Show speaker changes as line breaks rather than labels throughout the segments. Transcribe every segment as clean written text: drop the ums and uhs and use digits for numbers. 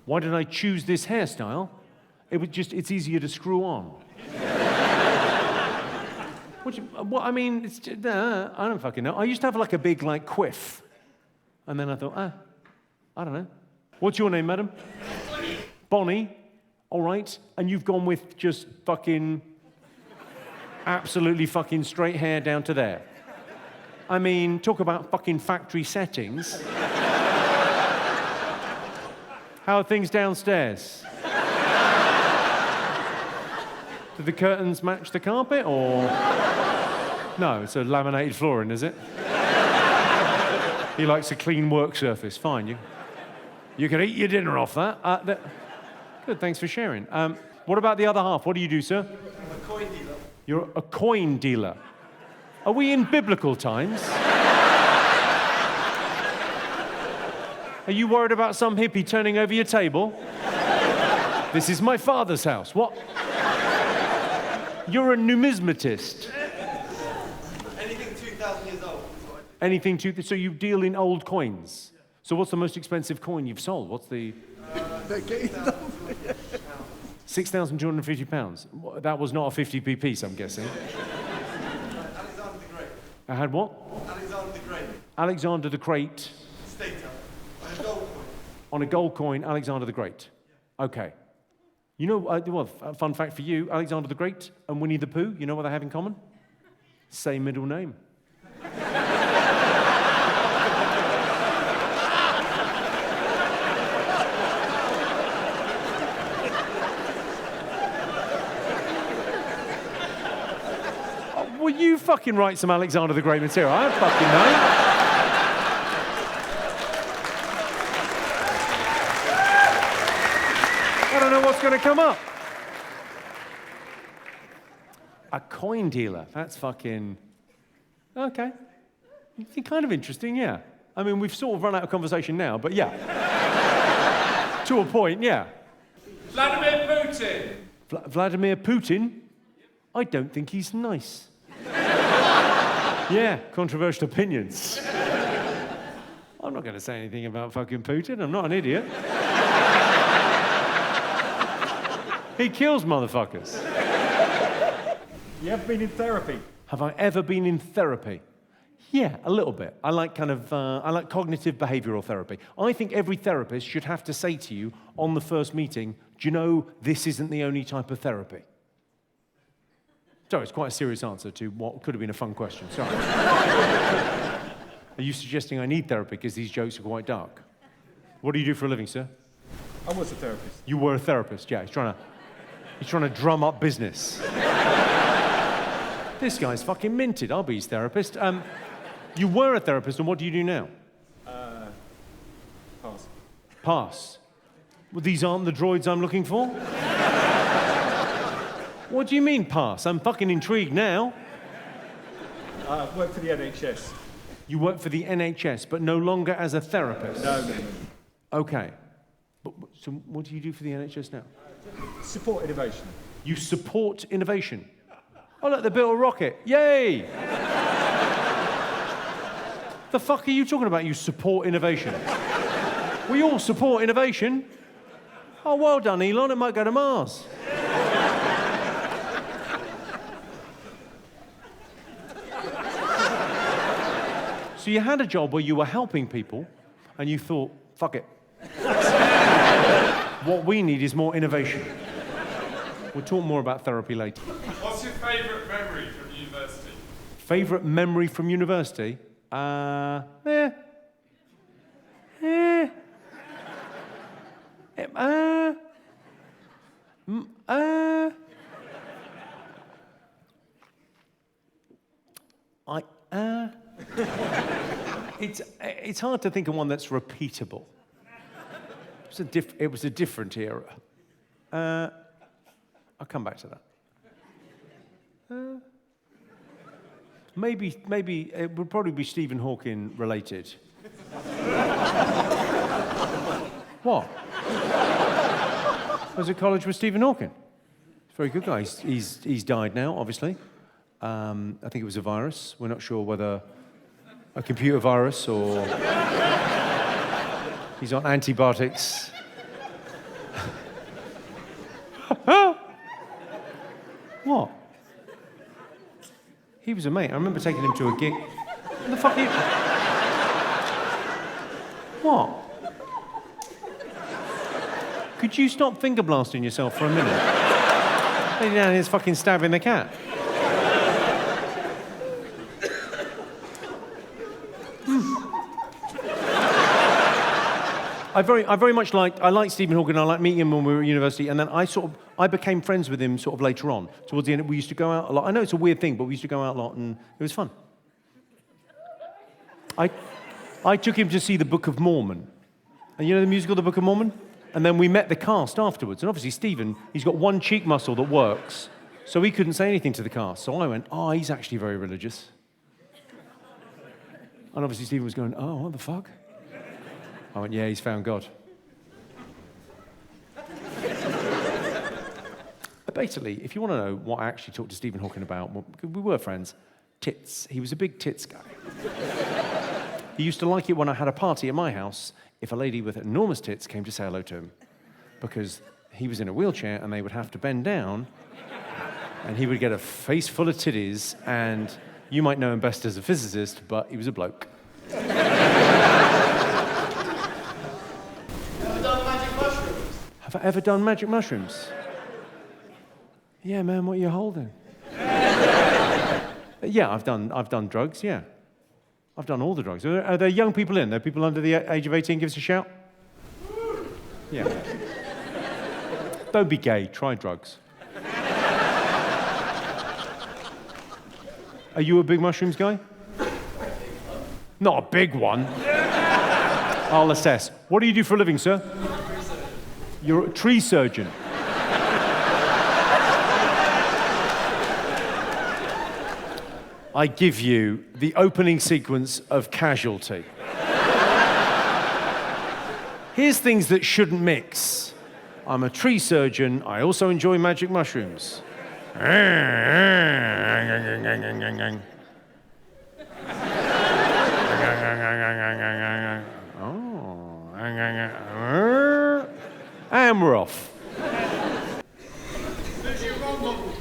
Why did I choose this hairstyle? It's easier to screw on. I mean, I don't fucking know. I used to have like a big like quiff. And then I thought, I don't know. What's your name, madam? Bonnie. Bonnie? All right. And you've gone with just fucking, absolutely fucking straight hair down to there. I mean, talk about fucking factory settings. How are things downstairs? Do the curtains match the carpet, or? No, it's a laminated flooring, is it? He likes a clean work surface. Fine, you can eat your dinner off that. Good, thanks for sharing. What about the other half? What do you do, sir?
I'm a coin dealer.
You're a coin dealer. Are we in biblical times? Are you worried about some hippie turning over your table? This is my father's house. What? You're a numismatist.
Anything 2,000 years old.
Anything so you deal in old coins. So what's the most expensive coin you've sold? What's the... £6,250. That was not a 50p piece, I'm guessing.
Alexander the Great.
I had what?
Alexander the Great.
Alexander the Great.
Stater. On a gold coin.
On a gold coin, Alexander the Great. Okay. You know, well, fun fact for you, Alexander the Great and Winnie the Pooh, you know what they have in common? Same middle name. Will you fucking write some Alexander the Great material? I don't fucking know. I don't know what's going to come up. A coin dealer. That's fucking... Okay. Kind of interesting, yeah. I mean, we've sort of run out of conversation now, but yeah. To a point, yeah.
Vladimir Putin.
Vladimir Putin? I don't think he's nice. Yeah, controversial opinions. I'm not going to say anything about fucking Putin. I'm not an idiot. He kills motherfuckers.
You ever been in therapy?
Have I ever been in therapy? Yeah, a little bit. I like cognitive behavioral therapy. I think every therapist should have to say to you on the first meeting, do you know this isn't the only type of therapy? Sorry, it's quite a serious answer to what could have been a fun question. Sorry. Are you suggesting I need therapy because these jokes are quite dark? What do you do for a living, sir?
I was a therapist.
You were a therapist, yeah. He's trying to drum up business. This guy's fucking minted. I'll be his therapist. You were a therapist, and what do you do now?
Pass.
Pass. Well, these aren't the droids I'm looking for? What do you mean, pass? I'm fucking intrigued now.
I work for the NHS.
You work for the NHS, but no longer as a therapist?
No.
Okay. So what do you do for the NHS now?
Support innovation.
You support innovation? Oh, look, they built a rocket. Yay! The fuck are you talking about, you support innovation? We all support innovation. Oh, well done, Elon. It might go to Mars. So you had a job where you were helping people, and you thought, fuck it. What we need is more innovation. We'll talk more about therapy later.
What's your favourite memory from university?
Favourite memory from university? It's hard to think of one that's repeatable. It was a different era. I'll come back to that. Maybe it would probably be Stephen Hawking related. What? I was at college with Stephen Hawking. He's a very good guy. He's died now, obviously. I think it was a virus. We're not sure whether a computer virus or he's on antibiotics. Huh? What? He was a mate. I remember taking him to a gig. What the fuck are you... What? Could you stop finger blasting yourself for a minute? Lady down here's fucking stabbing the cat. I very much liked Stephen Hawking. I liked meeting him when we were at university, and then I became friends with him sort of later on. Towards the end, we used to go out a lot. I know it's a weird thing, but we used to go out a lot, and it was fun. I took him to see the Book of Mormon, and you know the musical The Book of Mormon? And then we met the cast afterwards, and obviously Stephen, he's got one cheek muscle that works, so he couldn't say anything to the cast. So I went, oh, he's actually very religious. And obviously Stephen was going, oh, what the fuck? I went, yeah, he's found God. Basically, if you want to know what I actually talked to Stephen Hawking about, we were friends, tits. He was a big tits guy. He used to like it when I had a party at my house if a lady with enormous tits came to say hello to him, because he was in a wheelchair and they would have to bend down and he would get a face full of titties, and you might know him best as a physicist, but he was a bloke. Have I ever done magic mushrooms? Yeah, man, what are you holding? Yeah, I've done drugs, yeah. I've done all the drugs. Are there young people in? Are there people under the age of 18? Give us a shout. Yeah. Don't be gay, try drugs. Are you a big mushrooms guy? Not a big one. I'll assess. What do you do for a living, sir? You're a tree surgeon. I give you the opening sequence of Casualty. Here's things that shouldn't mix. I'm a tree surgeon. I also enjoy magic mushrooms. And we're off.
Who's your role model?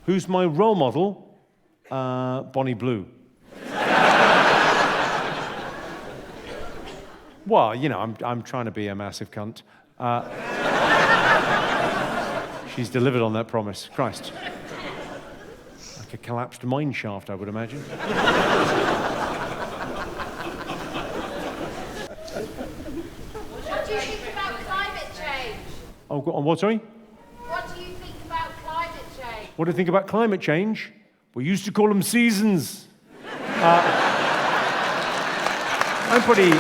Who's my role model? Bonnie Blue. Well, you know, I'm trying to be a massive cunt. She's delivered on that promise. Christ. Like a collapsed mine shaft, I would imagine.
What do you think about climate change?
Oh, what, sorry?
What do you think about climate change?
What do you think about climate change? We used to call them seasons. I'm pretty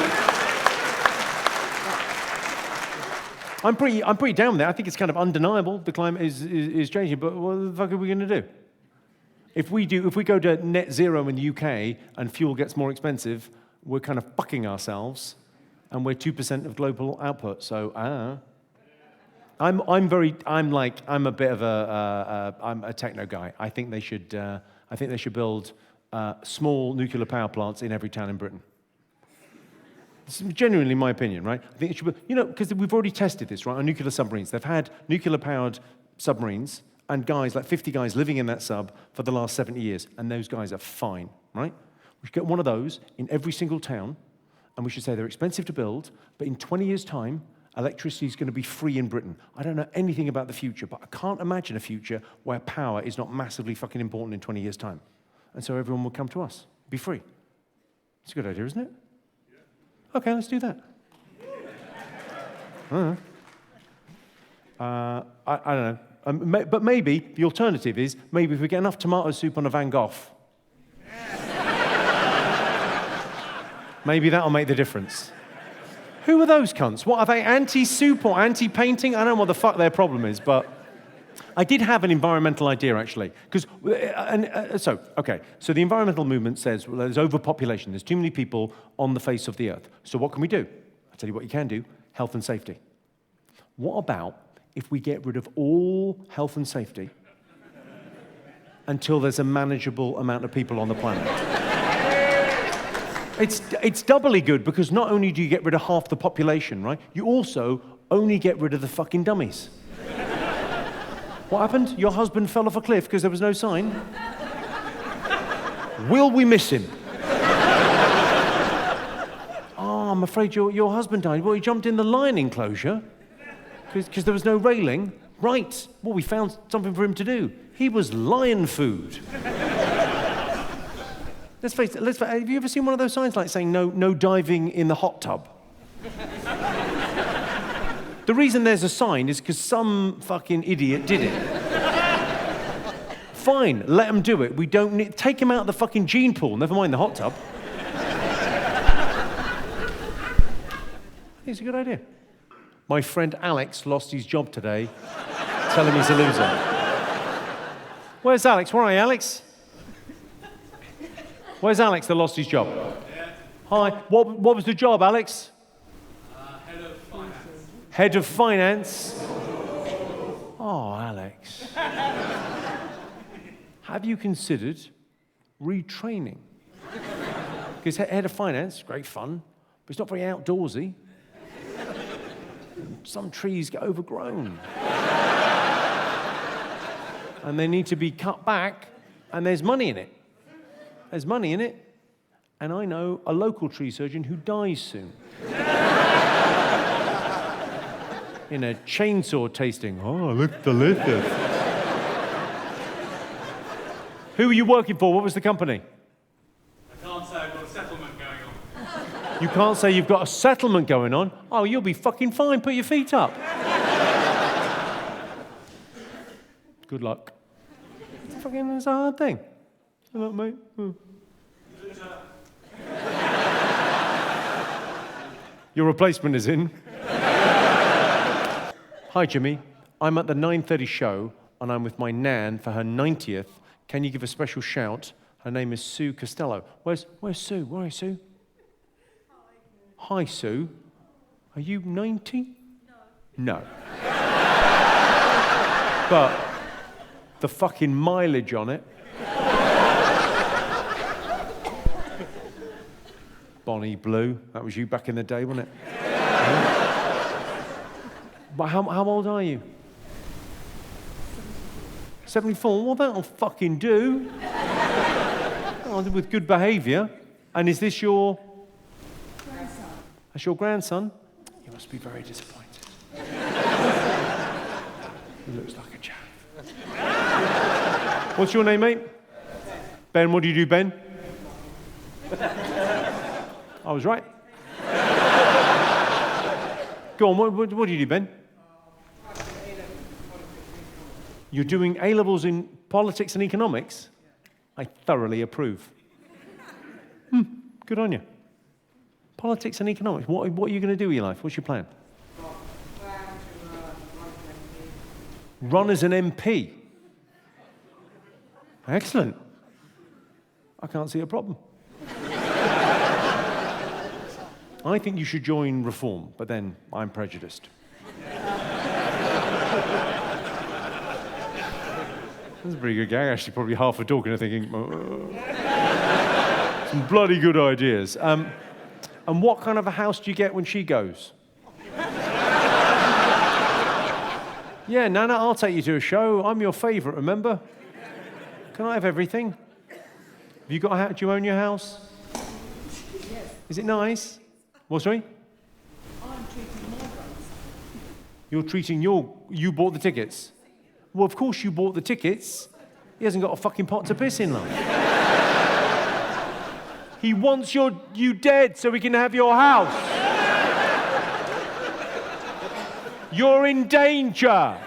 down with that. I think it's kind of undeniable the climate is changing, but what the fuck are we going to do? If we go to net zero in the UK and fuel gets more expensive, we're kind of fucking ourselves, and we're 2% of global output. So I'm a bit of I'm a techno guy. I think they should build small nuclear power plants in every town in Britain. It's genuinely my opinion, right? I think it should be, you know, because we've already tested this, right, on nuclear submarines. They've had nuclear-powered submarines and guys, like 50 guys living in that sub for the last 70 years, and those guys are fine, right? We should get one of those in every single town, and we should say they're expensive to build, but in 20 years' time, electricity is going to be free in Britain. I don't know anything about the future, but I can't imagine a future where power is not massively fucking important in 20 years' time. And so everyone will come to us, be free. It's a good idea, isn't it? Okay, let's do that. I don't know. But maybe the alternative is, maybe if we get enough tomato soup on a Van Gogh, maybe that'll make the difference. Who are those cunts? What, are they anti-soup or anti-painting? I don't know what the fuck their problem is, but I did have an environmental idea, actually. So the environmental movement says, well, there's overpopulation. There's too many people on the face of the earth. So what can we do? I'll tell you what you can do. Health and safety. What about if we get rid of all health and safety until there's a manageable amount of people on the planet? It's doubly good, because not only do you get rid of half the population, right? You also only get rid of the fucking dummies. What happened? Your husband fell off a cliff because there was no sign? Will we miss him? Oh, I'm afraid your husband died. Well, he jumped in the lion enclosure because there was no railing. Right. Well, we found something for him to do. He was lion food. Let's face it, have you ever seen one of those signs like saying no diving in the hot tub? The reason there's a sign is because some fucking idiot did it. Fine, let him do it. We don't need... Take him out of the fucking gene pool, never mind the hot tub. It's a good idea. My friend Alex lost his job today. Tell him he's a loser. Where's Alex? Where are you, Alex? Where's Alex that lost his job?
Yeah.
Hi. What was the job, Alex?
Head of finance.
Head of finance. Oh, Alex. Have you considered retraining? Because head of finance, great fun, but it's not very outdoorsy. Some trees get overgrown. And they need to be cut back, and there's money in it. There's money in it. And I know a local tree surgeon who dies soon. In a chainsaw tasting. Oh, look delicious. Who were you working for? What was the company?
I can't say I've got a settlement going on.
You can't say you've got a settlement going on. Oh, you'll be fucking fine. Put your feet up. Good luck. It's a hard thing. Good luck, mate. Your replacement is in. Hi, Jimmy. I'm at the 9:30 show, and I'm with my nan for her 90th. Can you give a special shout? Her name is Sue Costello. Where's Sue? Where is Sue? Hi, Sue. Are you 90? No. But the fucking mileage on it. Bonnie Blue. That was you back in the day, wasn't it? But how old are you? 74? Well, that'll fucking do. Oh, with good behaviour. And is this your... grandson. That's your grandson? You must be very disappointed. He looks like a chav. What's your name, mate? Ben, what do you do, Ben? I was right. Go on, what do you do, Ben? You're doing A-levels in politics and economics? I thoroughly approve. Good on you. Politics and economics. What are you going to do with your life? What's your plan? Run as an MP. Excellent. I can't see a problem. I think you should join Reform, but then I'm prejudiced. That's a pretty good gag, actually. Probably half a talking and thinking, some bloody good ideas. And what kind of a house do you get when she goes? Yeah, Nana, I'll take you to a show. I'm your favourite, remember? Can I have everything? Have you got a house? Do you own your house?
Yes.
Is it nice? What, sorry?
I'm treating my grandson.
You're treating you bought the tickets? Well, of course you bought the tickets. He hasn't got a fucking pot to piss in, love. He wants you dead so he can have your house. You're in danger.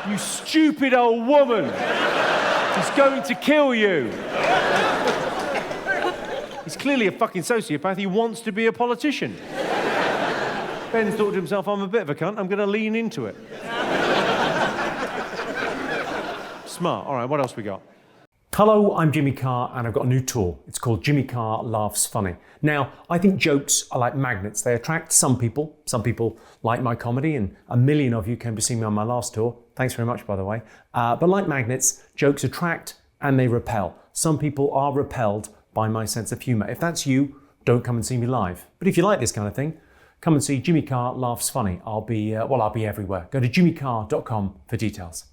You stupid old woman. He's going to kill you. He's clearly a fucking sociopath. He wants to be a politician. Ben's thought to himself, I'm a bit of a cunt. I'm going to lean into it. Smart. All right, what else we got?
Hello, I'm Jimmy Carr and I've got a new tour. It's called Jimmy Carr Laughs Funny. Now, I think jokes are like magnets. They attract some people. Some people like my comedy, and a million of you came to see me on my last tour. Thanks very much, by the way. But like magnets, jokes attract and they repel. Some people are repelled by my sense of humour. If that's you, don't come and see me live. But if you like this kind of thing, come and see Jimmy Carr Laughs Funny. I'll be everywhere. Go to jimmycarr.com for details.